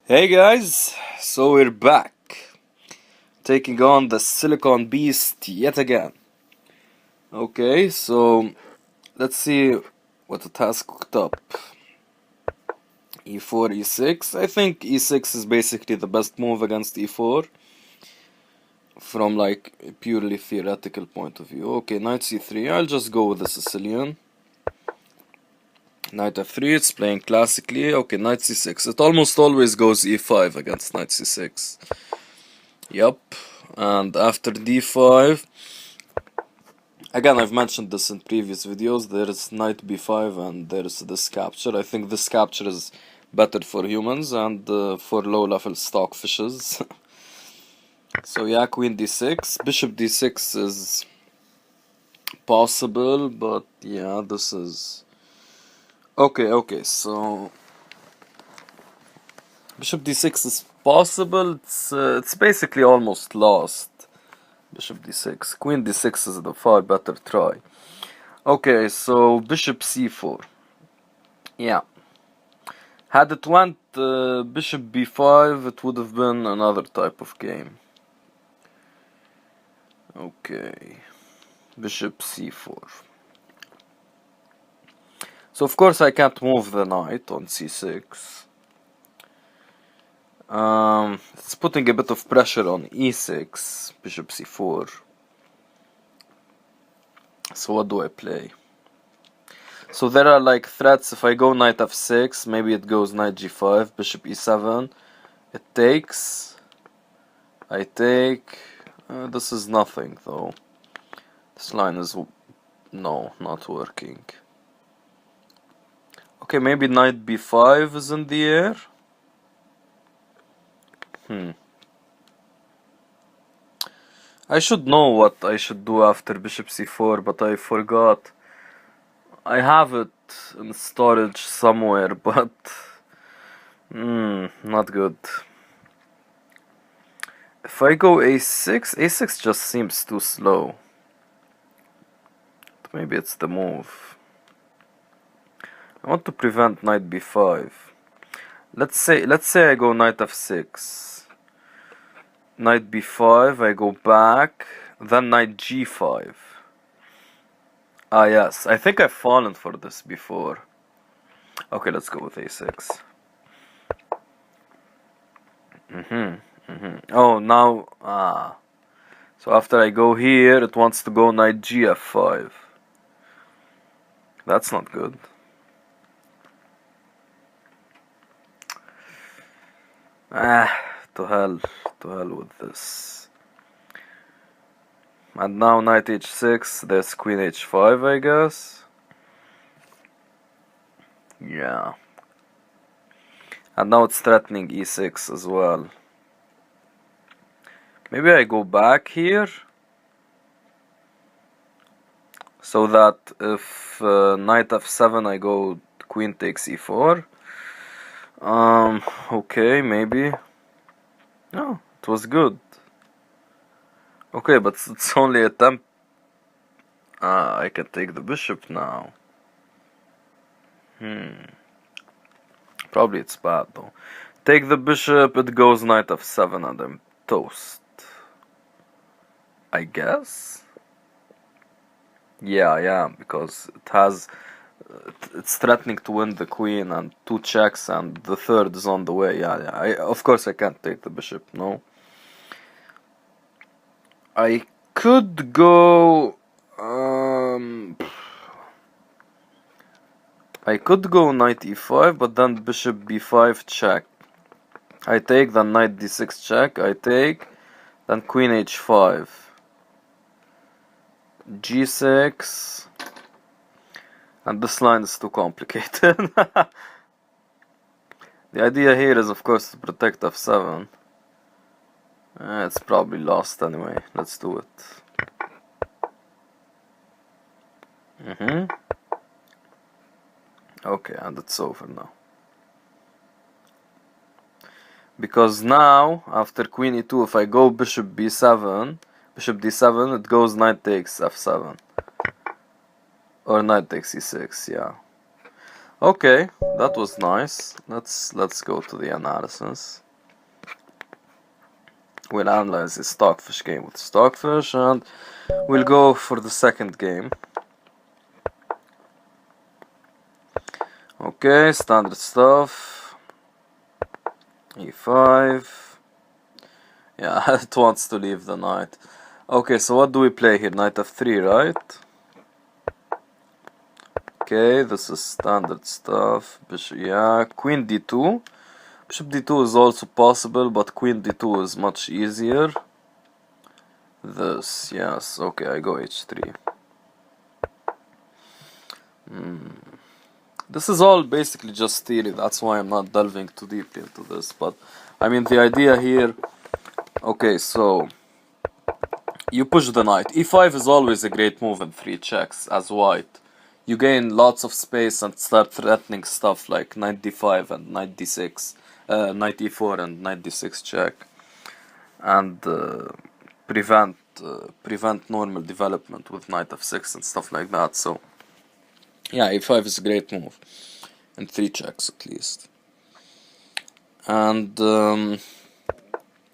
Hey guys, so we're back, taking on the Silicon Beast yet again. Okay, so let's see what it has cooked up. E4, E6. I think E6 is basically the best move against E4 from like a purely theoretical point of view. Okay, Knight C3. I'll just go with the Sicilian. Knight F3. It's playing classically. Okay, Knight C6. It almost always goes E5 against Knight C6. Yup. And after D5, again, I've mentioned this in previous videos, there's knight b5 and there's this capture. I think this capture is better for humans and for low-level stockfishes. So yeah, queen d6, bishop d6 is possible, but yeah, this is... Okay, so... Bishop d6 is possible, it's basically almost lost. Bishop d6, queen d6 is the far better try. Okay, so bishop c4. Yeah. Had it went bishop b5, it would have been another type of game. Okay. Bishop c4. So of course I can't move the knight on c6. It's putting a bit of pressure on e6, bishop c4. So what do I play? So there are like threats. If I go knight f6, maybe it goes knight g5, bishop e7. It takes. I take. This is nothing though. This line is no, not working. Okay, maybe knight b5 is in the air. I should know what I should do after bishop c4, but I forgot. I have it in storage somewhere, but not good. If I go a6, a6 just seems too slow. But maybe it's the move. I want to prevent knight b5. Let's say I go knight f6. Knight b5, I go back, then knight g5. Ah yes, I think I've fallen for this before. Okay, let's go with a6. Oh, now, so after I go here, it wants to go knight gf5. That's not good. To hell with this. And now knight h6, there's queen h5, I guess. Yeah. And now it's threatening e6 as well. Maybe I go back here, so that if knight f7 I go queen takes e4. Okay, maybe. No, it was good. Okay, but it's only a temp. I can take the bishop now. Probably it's bad though. Take the bishop, it goes knight f7 and I'm toast. I guess? Yeah, I am, because it's threatening to win the queen and 2 checks and the third is on the way. Yeah. Of course I can't take the bishop, no. I could go... I could go knight e5, but then bishop b5 check. I take, then knight d6 check, I take, then queen h5. g6, and this line is too complicated. The idea here is of course to protect f7. It's probably lost anyway, let's do it. Okay, and it's over now. Because now, after queen e2, if I go bishop b7, bishop d7, it goes knight takes f7. Or knight takes e6, yeah. Okay, that was nice. Let's go to the analysis. We'll analyze the Stockfish game with Stockfish, and we'll go for the second game. Okay, standard stuff. E5. Yeah, it wants to leave the knight. Okay, so what do we play here? Knight f3, right? Okay, this is standard stuff. Bishop, yeah, queen d2. Bishop d2 is also possible, but queen d2 is much easier. This, yes, okay, I go h3. This is all basically just theory, that's why I'm not delving too deeply into this. But, I mean, the idea here... Okay, so... You push the knight. e5 is always a great move in 3 checks as white. You gain lots of space and start threatening stuff like knight d5 and knight d6. Knight e4 and knight d6 check. And prevent normal development with knight f6 and stuff like that. So, yeah, e5 is a great move. In 3 checks at least. And...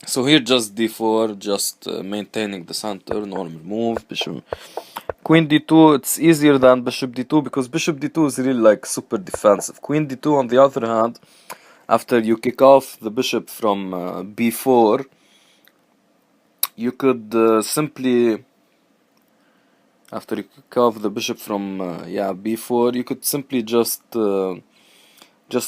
so here just d4, just maintaining the center, normal move, bishop. Queen d2, it's easier than bishop d2 because bishop d2 is really like super defensive. Queen d2 on the other hand, after you kick off the bishop from b4, you could simply, after you kick off the bishop from b4, you could simply just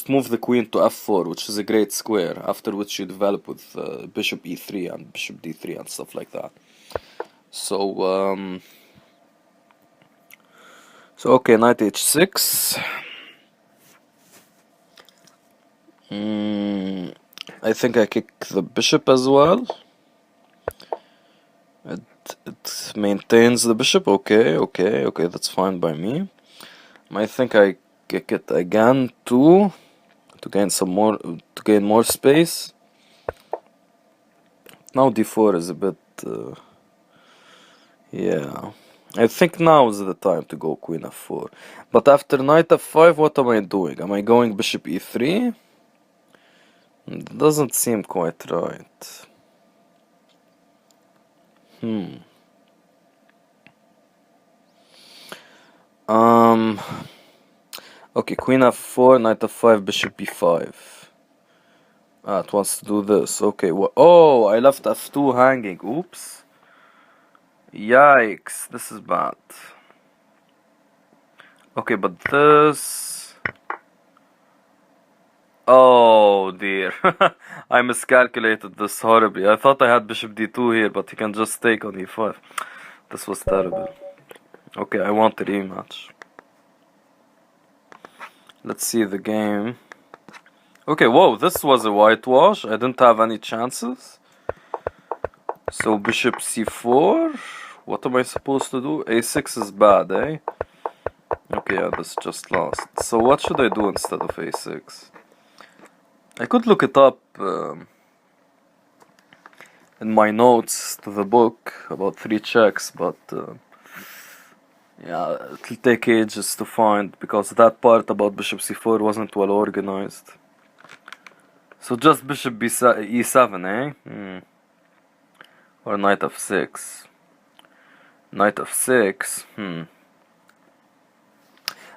move the queen to f4, which is a great square, after which you develop with bishop e3 and bishop d3 and stuff like that. So, okay, knight h6. I think I kick the bishop as well. It maintains the bishop. Okay, that's fine by me. I think I kick it again to gain more space. Now d4 is a bit yeah. I think now is the time to go queen f4. But after knight f5, what am I doing? Am I going bishop e3? It doesn't seem quite right. Okay, queen f4, knight f5, bishop b5. It wants to do this. Okay, oh, I left f2 hanging. Oops. Yikes, this is bad. Okay, but this... Oh dear. I miscalculated this horribly. I thought I had bishop d2 here, but he can just take on e5. This was terrible. Okay, I want a rematch. Let's see the game. Okay, whoa, this was a whitewash. I didn't have any chances. So bishop c4. What am I supposed to do? a6 is bad, eh? Okay, yeah, this just lost. So what should I do instead of a6? I could look it up in my notes to the book about 3 checks, but yeah, it'll take ages to find because that part about bishop c4 wasn't well organized. So just bishop e7, eh? Or knight f6. Knight f6,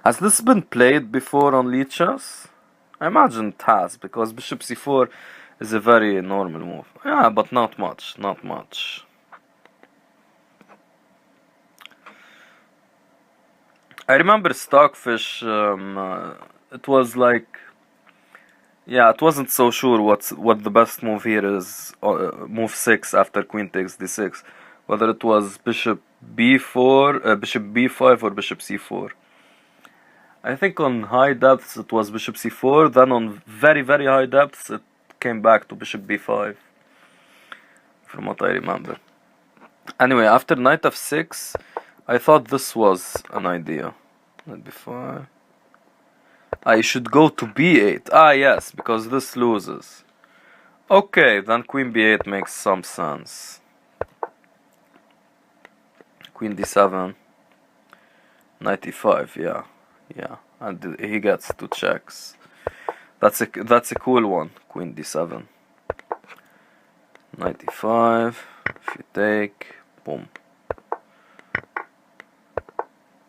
Has this been played before on Lichess? I imagine it has, because bishop c4 is a very normal move. Yeah, but not much. I remember Stockfish, it was like... Yeah, it wasn't so sure what the best move here is, move 6 after queen takes d6. Whether it was bishop b4, bishop b5 or bishop c4. I think on high depths it was bishop c4, then on very very high depths it came back to bishop b5. From what I remember. Anyway, after knight f6, I thought this was an idea. Knight b5. I should go to b8. Ah, yes, because this loses. Okay, then queen b8 makes some sense. Queen d7. Knight e5, yeah. and he gets 2 checks. That's a cool one. Queen d7. Knight e5. If you take, boom.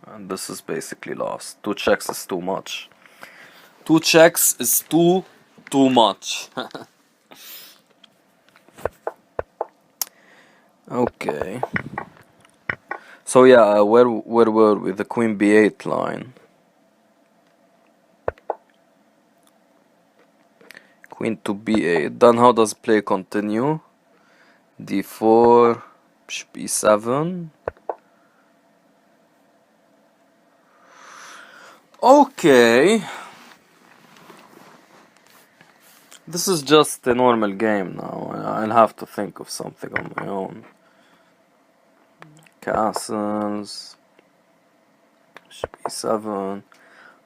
And this is basically lost. 2 checks is too much. 2 checks is too much. Okay. So yeah, where were we? The queen b8 line. Queen to b8. Then how does play continue? d4, bishop e7. Okay. This is just a normal game now. I'll have to think of something on my own. Castles. Bishop e7.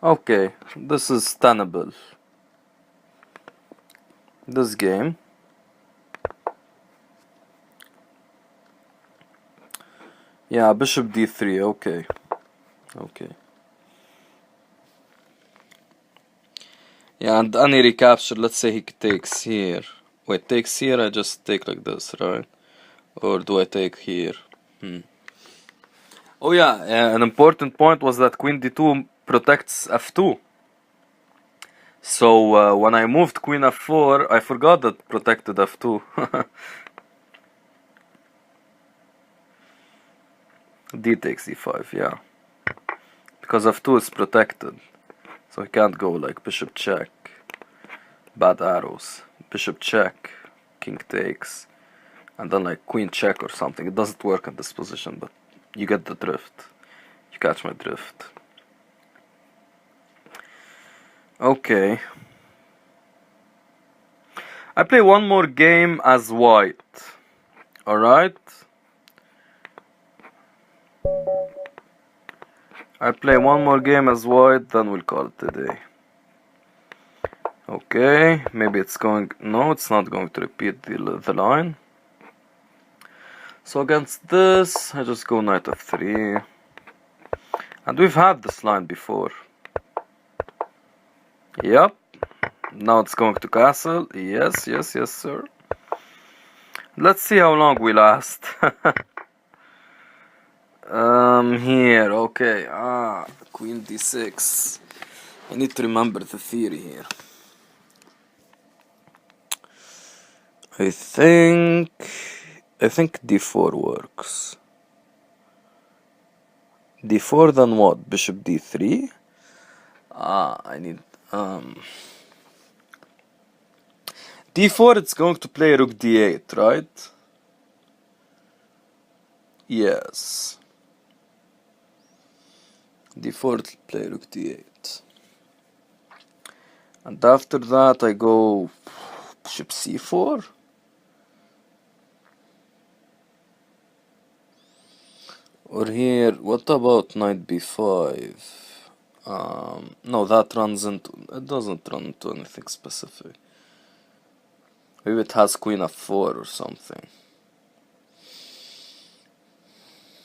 Okay, this is tenable. This game. Yeah, bishop d3. Okay. Okay. Yeah, and any recapture, let's say he takes here. Wait, takes here, I just take like this, right? Or do I take here? Oh yeah, an important point was that queen d2 protects f2. So when I moved queen f4, I forgot that protected f2. D takes e5, yeah. Because f2 is protected. So he can't go like bishop check. Bad arrows. Bishop check. King takes. And then like queen check or something. It doesn't work in this position, but you get the drift. You catch my drift. Okay. I play one more game as white. Alright? I play one more game as white, then we'll call it a day. Okay, maybe it's going... No, it's not going to repeat the line. So against this, I just go knight f3. And we've had this line before. Yep. Now it's going to castle. Yes, yes, yes, sir. Let's see how long we last. Here, okay. Queen d6. I need to remember the theory here. I think d4 works. d4, then what? Bishop d3? I need d4, it's going to play rook d8, right? Yes. d4 it'll play rook d8. And after that I go bishop c4. Or here, what about knight b5? No, that runs into... It doesn't run into anything specific. Maybe it has queen f4 or something.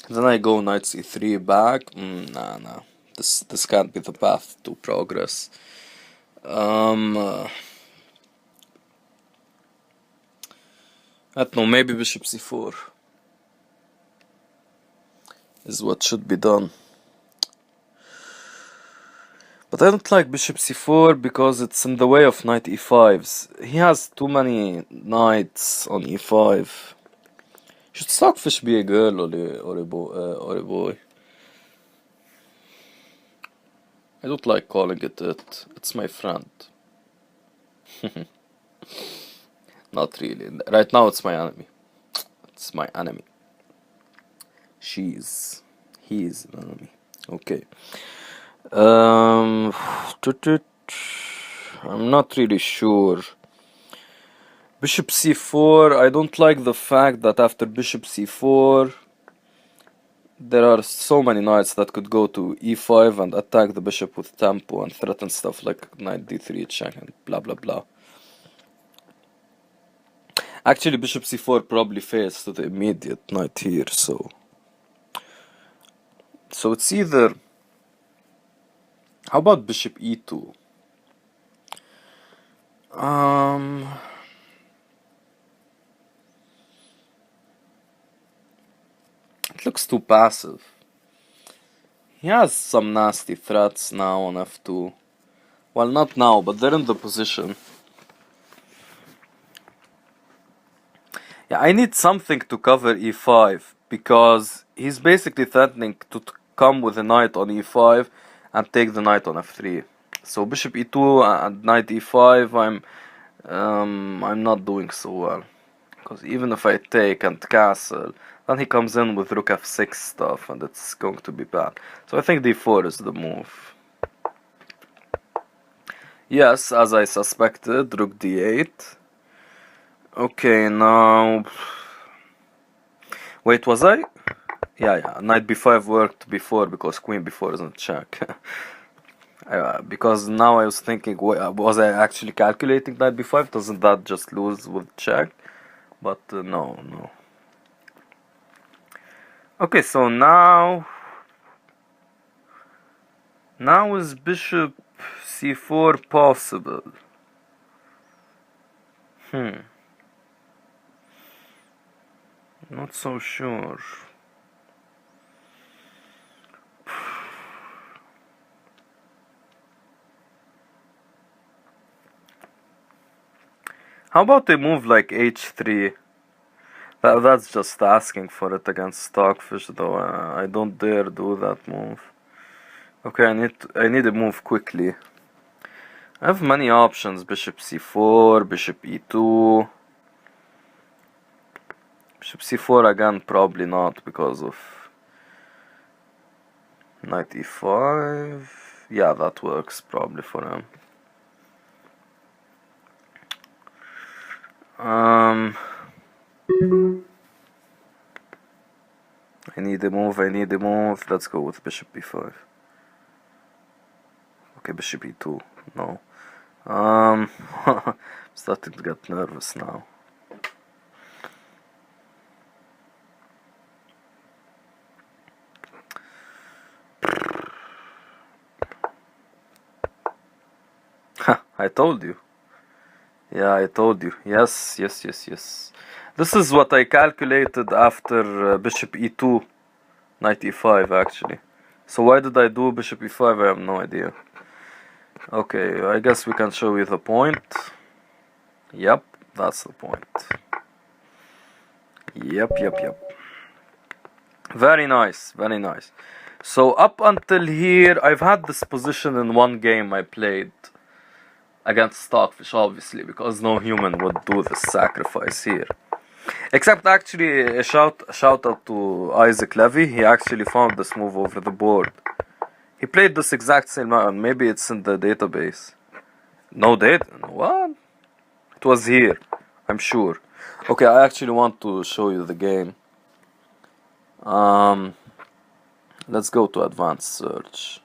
Then I go knight c3 back. Nah. This can't be the path to progress. I don't know, maybe bishop c4 is what should be done. But I don't like bishop c4 because it's in the way of knight e5s. He has too many knights on e5. Should Stockfish be a girl or a boy? I don't like calling it it. It's my friend. Not really. Right now it's my enemy. It's my enemy. He's an enemy. Okay. I'm not really sure. Bishop c4, I don't like the fact that after bishop c4 there are so many knights that could go to e5 and attack the bishop with tempo and threaten stuff like knight d3 check and blah blah blah. Actually bishop c4 probably fails to the immediate knight here, so it's either How about bishop e2? It looks too passive. He has some nasty threats now on f2. Well, not now, but they're in the position. Yeah, I need something to cover e5, because he's basically threatening to come with a knight on e5 and take the knight on f3. So bishop e2 and knight e5, I'm not doing so well, because even if I take and castle, then he comes in with rook f6 stuff, and it's going to be bad. So I think d4 is the move. Yes, as I suspected, rook d8. Okay, now... Wait, was I? Yeah, knight b5 worked before because queen b4 isn't check. Because now I was thinking, was I actually calculating knight b5? Doesn't that just lose with check? But no. Okay, so now is bishop c4 possible? Not so sure. How about a move like h3? That's just asking for it against Stockfish, though. I don't dare do that move. Okay, I need to move quickly. I have many options: bishop c4, bishop e2. Bishop c4 again, probably not, because of knight e5. Yeah, that works probably for him. I need a move. Let's go with bishop b5. Okay, bishop e2. No. I'm starting to get nervous now. I told you. Yeah, I told you. Yes. This is what I calculated after bishop e2, knight e5 actually. So why did I do bishop e5? I have no idea. Okay, I guess we can show you the point. Yep, that's the point. Yep. Very nice. So up until here, I've had this position in one game I played against Stockfish, obviously, because no human would do this sacrifice here. Except actually, a shout out to Isaac Levy. He actually found this move over the board. He played this exact same round. Maybe it's in the database. No data? What? It was here, I'm sure. Okay, I actually want to show you the game. Let's go to advanced search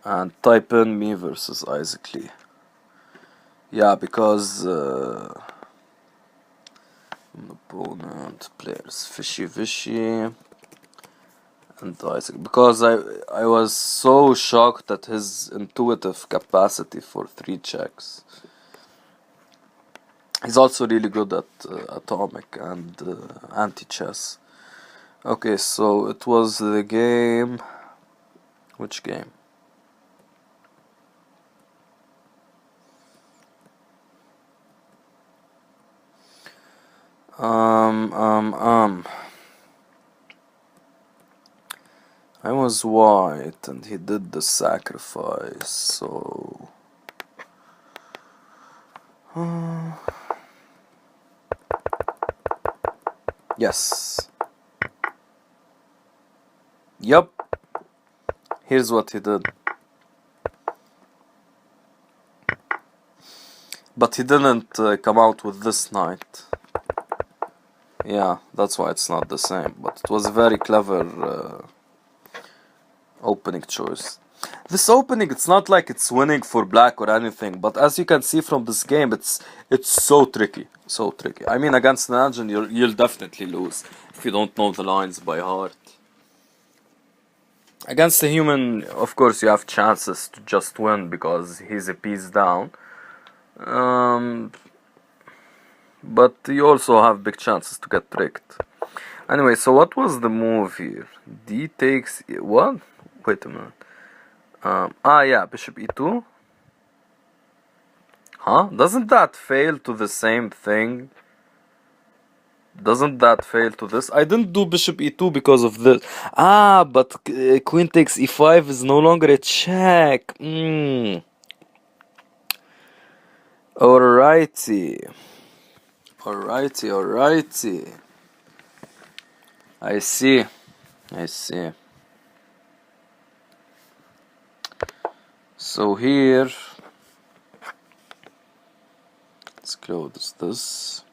and type in me versus Isaac Lee. Yeah, because opponent players Fishy and Isaac, because I was so shocked at his intuitive capacity for 3 checks. He's also really good at atomic and anti-chess. Okay, so it was the game. Which game? I was white and he did the sacrifice, so... Yes. Yep. Here's what he did. But he didn't come out with this knight. Yeah, that's why it's not the same. But it was a very clever opening choice. This opening, it's not like it's winning for black or anything, but as you can see from this game, it's so tricky. I mean, against an engine, you'll definitely lose if you don't know the lines by heart. Against a human, of course, you have chances to just win because he's a piece down. But you also have big chances to get tricked. Anyway, so what was the move here? D takes... what? Wait a minute. Yeah, bishop e2. Huh? Doesn't that fail to the same thing? Doesn't that fail to this? I didn't do bishop e2 because of this. But queen takes e5 is no longer a check. Alrighty. Alrighty. I see. So here, let's close this.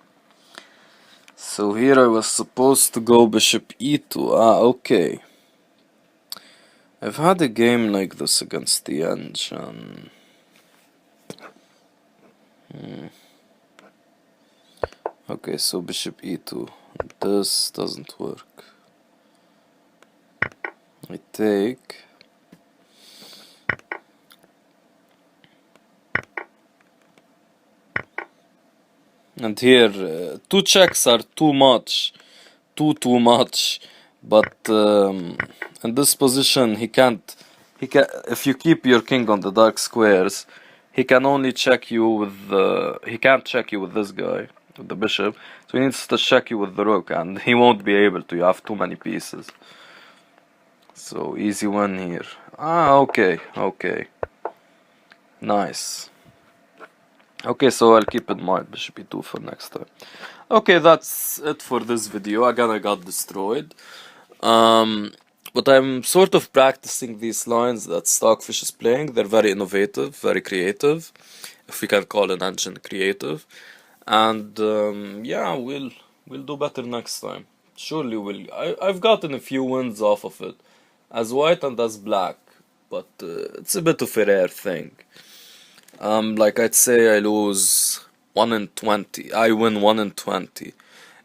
So here I was supposed to go bishop e2. Okay. I've had a game like this against the engine. Okay, so bishop e2. This doesn't work. I take. And here, two checks are too much. Too much. But in this position, he can. If you keep your king on the dark squares, he can only check you with he can't check you with this guy, with the bishop. So he needs to check you with the rook, and he won't be able to. You have too many pieces. So easy win here. Okay. Nice. Okay, so I'll keep in mind bishop e2 for next time. Okay, that's it for this video. Again, I got destroyed. But I'm sort of practicing these lines that Stockfish is playing. They're very innovative, very creative, if we can call an engine creative. And yeah, we'll do better next time. Surely we'll. I've gotten a few wins off of it, as white and as black, but it's a bit of a rare thing. Like I'd say I lose 1 in 20. I win 1 in 20.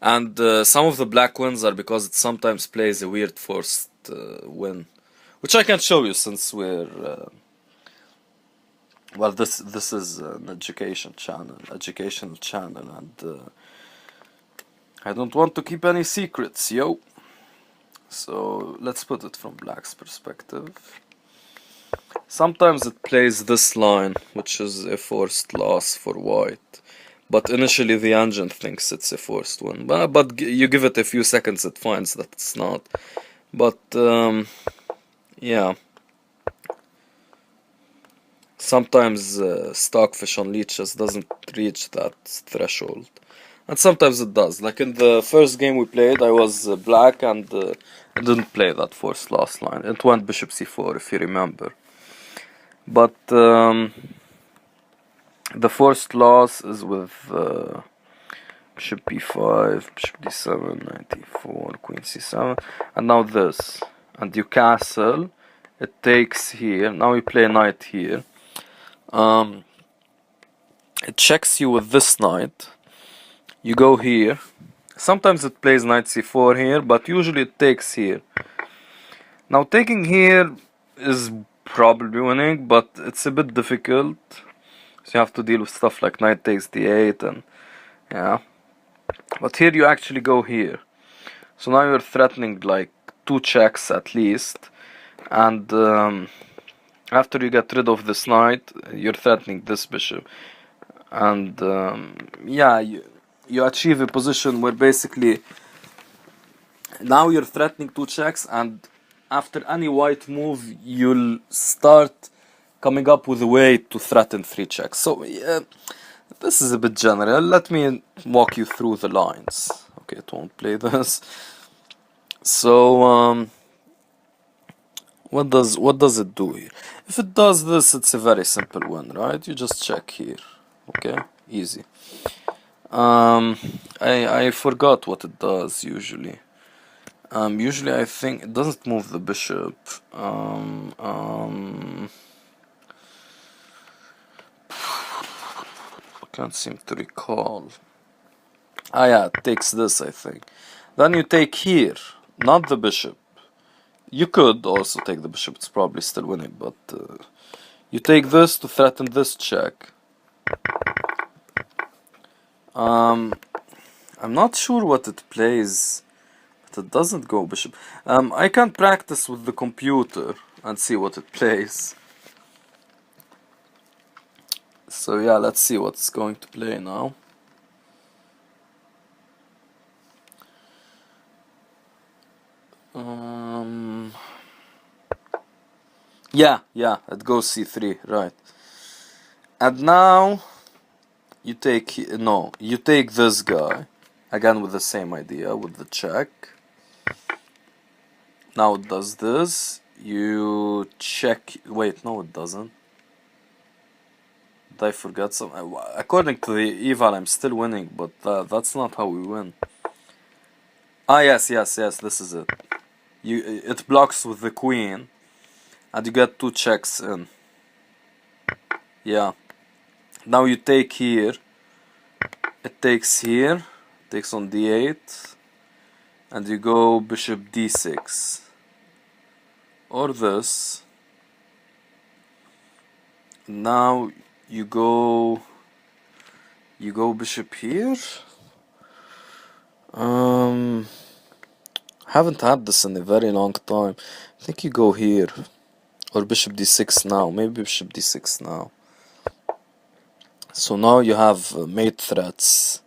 And some of the black wins are because it sometimes plays a weird forced win. Which I can show you since we're... well, this is an educational channel, and I don't want to keep any secrets, yo. So let's put it from black's perspective. Sometimes it plays this line, which is a forced loss for white. But initially the engine thinks it's a forced win. But you give it a few seconds, it finds that it's not. But, yeah. Sometimes Stockfish on leeches doesn't reach that threshold. And sometimes it does. Like in the first game we played, I was black and I didn't play that forced loss line. It went bishop c4, if you remember. But the forced loss is with bishop b5, bishop d7, knight e4, queen c7, and now this. And you castle, it takes here, now we play knight here. It checks you with this knight, you go here. Sometimes it plays knight c4 here, but usually it takes here. Now taking here is probably winning, but it's a bit difficult. So you have to deal with stuff like knight takes d8 and yeah. But here you actually go here. So now you're threatening like 2 checks at least. And after you get rid of this knight, you're threatening this bishop. And yeah, you achieve a position where basically now you're threatening 2 checks, and after any white move you'll start coming up with a way to threaten 3 checks. So yeah, this is a bit general. Let me walk you through the lines. Okay, it won't play this. So what does it do here? If it does this, it's a very simple one, right? You just check here. Okay, easy. I forgot what it does usually. Usually I think it doesn't move the bishop. I can't seem to recall. Yeah, it takes this, I think. Then you take here, not the bishop. You could also take the bishop, it's probably still winning, but you take this to threaten this check. I'm not sure what it plays, but it doesn't go bishop. I can practice with the computer and see what it plays. So yeah, let's see what's going to play now. Yeah, it goes c3, right. And now you take this guy again with the same idea with the check. Now it does this. You check. Wait, no, it doesn't. Did I forget some? According to the eval, I'm still winning, but that's not how we win. Ah, yes. This is it. It blocks with the queen, and you get 2 checks in. Yeah. Now you take here. It takes here. Takes on d8, and you go bishop d6, or this. Now you go bishop here. Haven't had this in a very long time. I think you go here, or bishop d6 now. Maybe bishop d6 now. So now you have mate threats.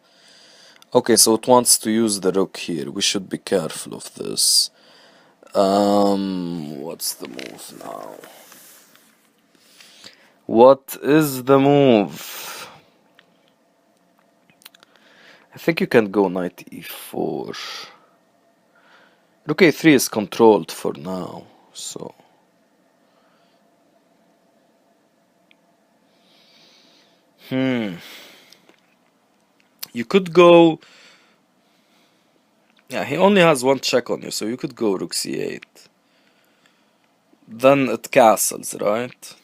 Okay, so it wants to use the rook here. We should be careful of this. What's the move now? What is the move? I think you can go knight e4. Rook a3 is controlled for now, so... You could go... Yeah, he only has 1 check on you, so you could go rook c8. Then it castles, right?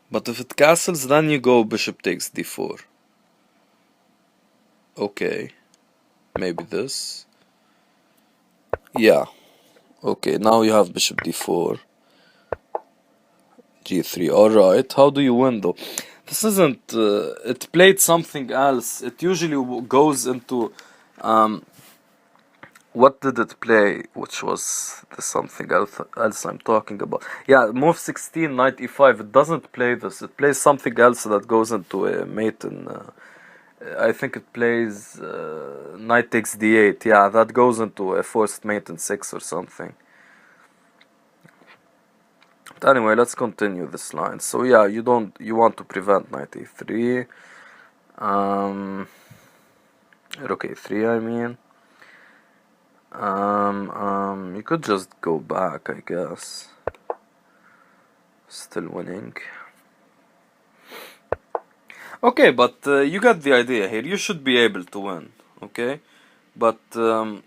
But if it castles, then you go bishop takes d4. Okay. Maybe this. Yeah. Okay, now you have bishop d4. g3. Alright. How do you win though? This isn't... it played something else. It usually goes into... what did it play? Which was the something else I'm talking about. Yeah, move 16, knight e5. It doesn't play this. It plays something else that goes into a mate in... I think it plays knight takes d8. Yeah, that goes into a forced mate in 6 or something. But anyway, let's continue this line. So yeah, you want to prevent knight a3. Rook a3, I mean. You could just go back, I guess. Still winning. Okay, but you got the idea here. You should be able to win, okay? But I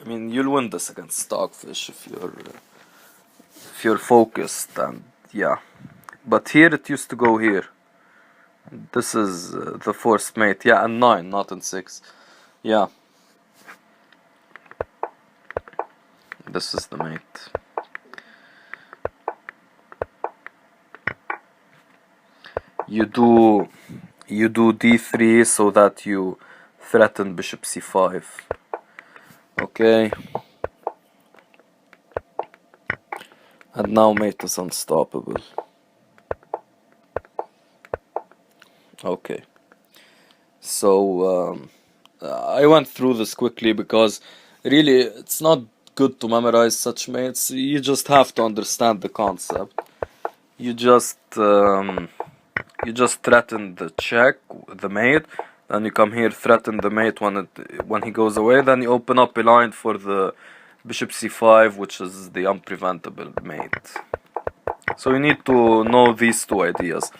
mean, you'll win this against Stockfish if you're focused, and yeah. But here it used to go here. This is the forced mate. Yeah, and 9, not in 6. Yeah. This is the mate. You do d3 so that you threaten bishop c5. Okay. And now mate is unstoppable. Okay. So I went through this quickly because really it's not good to memorize such mates. You just have to understand the concept. You just threaten the check, the mate, then you come here, threaten the mate when he goes away, then you open up a line for the bishop c5, which is the unpreventable mate. So you need to know these 2 ideas.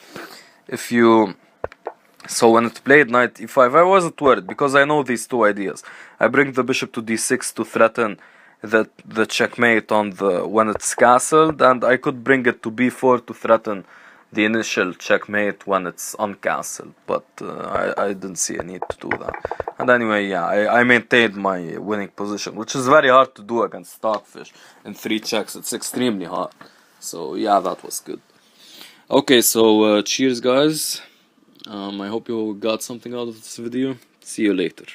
So when it played knight e5, I wasn't worried because I know these 2 ideas. I bring the bishop to d6 to threaten the checkmate on when it's castled, and I could bring it to b4 to threaten the initial checkmate when it's uncastled, but I didn't see a need to do that. And anyway, yeah, I maintained my winning position, which is very hard to do against Stockfish in 3 checks. It's extremely hard. So yeah, that was good. Okay, so cheers guys. I hope you got something out of this video. See you later.